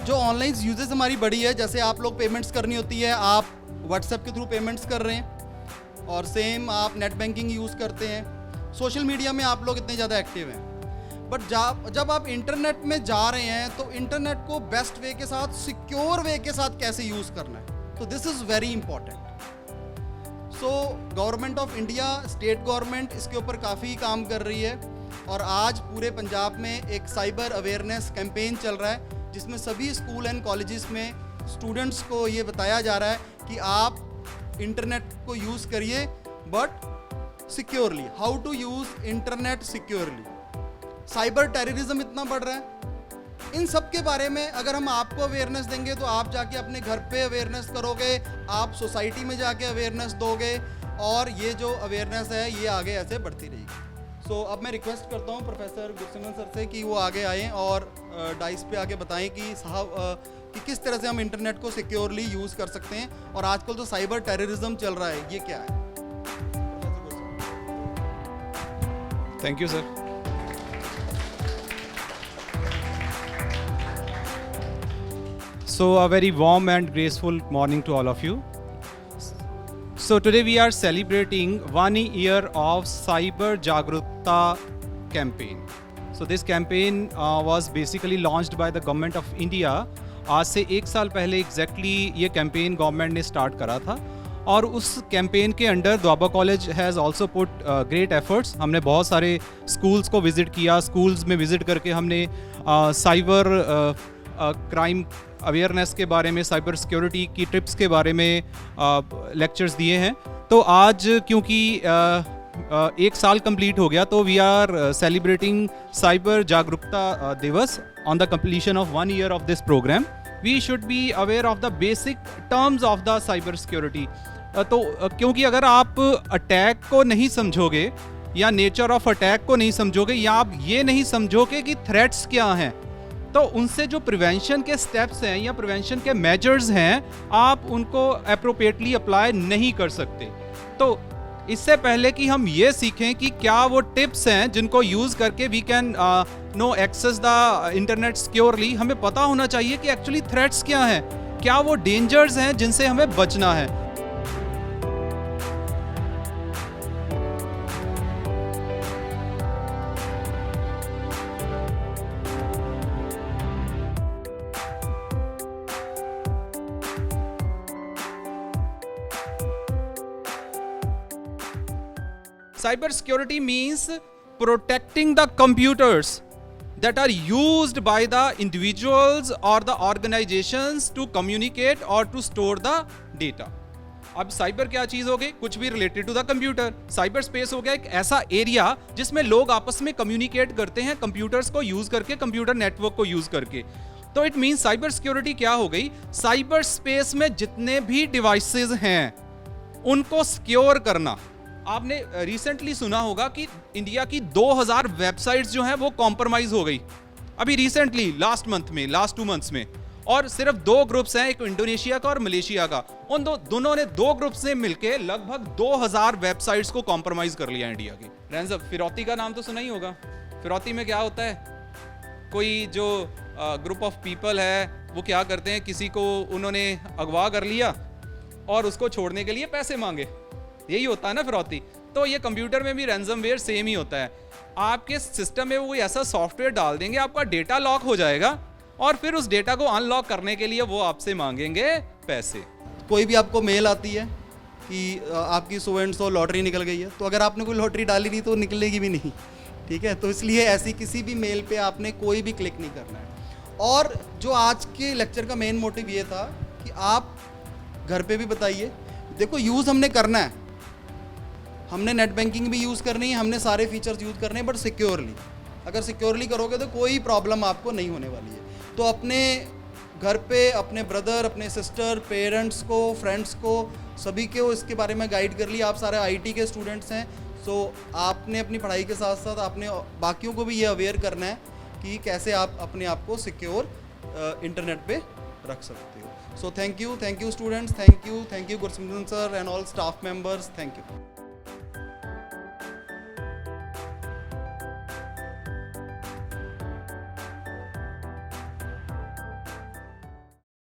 जो online uses हमारी बढ़ी है, जैसे आप लोग पेमेंट्स करनी होती है, आप व्हाट्सएप के थ्रू पेमेंट्स कर रहे हैं, और सेम आप नेट बैंकिंग यूज़ करते हैं, सोशल मीडिया में आप लोग इतने ज़्यादा एक्टिव हैं। बट जब आप इंटरनेट में जा रहे हैं तो इंटरनेट को बेस्ट वे के साथ, सिक्योर वे के साथ कैसे यूज़ करना है, तो this is very important. So government of India, state government इसके ऊपर काफ़ी काम कर रही है, और आज पूरे पंजाब में एक साइबर अवेयरनेस कैंपेन चल रहा है, जिसमें सभी स्कूल एंड कॉलेजेस में स्टूडेंट्स को ये बताया जा रहा है कि आप इंटरनेट को यूज़ करिए but securely, how to use internet securely. Cyber terrorism इतना बढ़ रहा है, इन सब के बारे में अगर हम आपको अवेयरनेस देंगे तो आप जाके अपने घर पे अवेयरनेस करोगे, आप सोसाइटी में जाके अवेयरनेस दोगे, और ये जो अवेयरनेस है ये आगे ऐसे बढ़ती रहेगी। सो अब मैं रिक्वेस्ट करता हूँ प्रोफेसर गुरसिमरन सर से कि वो आगे आएँ और डाइस पे आके बताएं कि साहब कि किस तरह से हम इंटरनेट को सिक्योरली यूज़ कर सकते हैं, और आजकल जो साइबर टेररिज्म चल रहा है ये क्या है। Thank you sir. So a very warm and graceful morning to all of you. So today we are celebrating 1 year of Cyber Jagrutta campaign. So this campaign was basically launched by the government of India. आज से 1 साल पहले exactly ये campaign government ने start करा था, और उस campaign के under Doaba college has also put great efforts. हमने बहुत सारे schools को visit किया, schools में visit करके हमने cyber क्राइम अवेयरनेस के बारे में, साइबर सिक्योरिटी की टिप्स के बारे में लेक्चर्स दिए हैं। तो आज क्योंकि 1 साल कंप्लीट हो गया, तो वी आर सेलिब्रेटिंग साइबर जागरूकता दिवस on the completion of 1 year of this programme. We should be aware of the basic terms of the cyber security. तो क्योंकि अगर आप अटैक को नहीं समझोगे, या नेचर ऑफ अटैक को नहीं समझोगे, या आप ये नहीं समझोगे कि थ्रेट्स क्या हैं, तो उनसे जो प्रिवेंशन के स्टेप्स हैं या प्रिवेंशन के मेजर्स हैं, आप उनको अप्रोप्रिएटली अप्लाई नहीं कर सकते। तो इससे पहले कि हम ये सीखें कि क्या वो टिप्स हैं जिनको यूज़ करके we can know access the internet securely, हमें पता होना चाहिए कि एक्चुअली थ्रेट्स क्या हैं, क्या वो डेंजर्स हैं जिनसे हमें बचना है। Cyber security means protecting the computers that are used by the individuals or the organizations to communicate or to store the data. अब साइबर क्या चीज हो गई? कुछ भी related to the computer. Cyber space हो गया एक ऐसा एरिया जिसमें लोग आपस में कम्युनिकेट करते हैं कंप्यूटर्स को यूज करके, कंप्यूटर नेटवर्क को यूज करके। तो इट मीन साइबर सिक्योरिटी क्या हो गई? साइबर स्पेस में जितने भी डिवाइसेस हैं उनको सिक्योर करना। आपने रिसेंटली सुना होगा कि इंडिया की 2000 वेबसाइट्स जो हैं वो कॉम्प्रोमाइज हो गई अभी रिसेंटली, लास्ट 2 मंथ्स में, और सिर्फ 2 ग्रुप्स हैं, एक इंडोनेशिया का और मलेशिया का। उन दोनों ने 2 ग्रुप्स से मिलके लगभग 2000 वेबसाइट्स को कॉम्प्रोमाइज कर लिया इंडिया की। रैंसम फिरौती का नाम तो सुना ही होगा। फिरौती में क्या होता है? कोई जो ग्रुप ऑफ पीपल है वो क्या करते हैं, किसी को उन्होंने अगवा कर लिया और उसको छोड़ने के लिए पैसे मांगे, यही होता है ना फिरौती। तो ये कंप्यूटर में भी रैंसमवेयर सेम ही होता है। आपके सिस्टम में वो कोई ऐसा सॉफ्टवेयर डाल देंगे, आपका डेटा लॉक हो जाएगा, और फिर उस डेटा को अनलॉक करने के लिए वो आपसे मांगेंगे पैसे। कोई भी आपको मेल आती है कि आपकी सो एंड सो लॉटरी निकल गई है, तो अगर आपने कोई लॉटरी डाली नहीं तो निकलेगी भी नहीं, ठीक है। तो इसलिए ऐसी किसी भी मेल पे आपने कोई भी क्लिक नहीं करना है। और जो आज के लेक्चर का मेन मोटिव ये था कि आप घर पे भी बताइए, देखो यूज़ हमने करना है, हमने नेट बैंकिंग भी यूज़ करनी है, हमने सारे फीचर्स यूज़ करने हैं, बट सिक्योरली। अगर सिक्योरली करोगे तो कोई प्रॉब्लम आपको नहीं होने वाली है। तो अपने घर पे अपने ब्रदर, अपने सिस्टर, पेरेंट्स को, फ्रेंड्स को, सभी को इसके बारे में गाइड कर लिया। आप सारे आईटी के स्टूडेंट्स हैं, सो आपने अपनी पढ़ाई के साथ साथ आपने बाकियों को भी ये अवेयर करना है कि कैसे आप अपने आप को सिक्योर इंटरनेट पे रख सकते हो। So thank you students, thank you Gursimran sir and all staff members, thank you.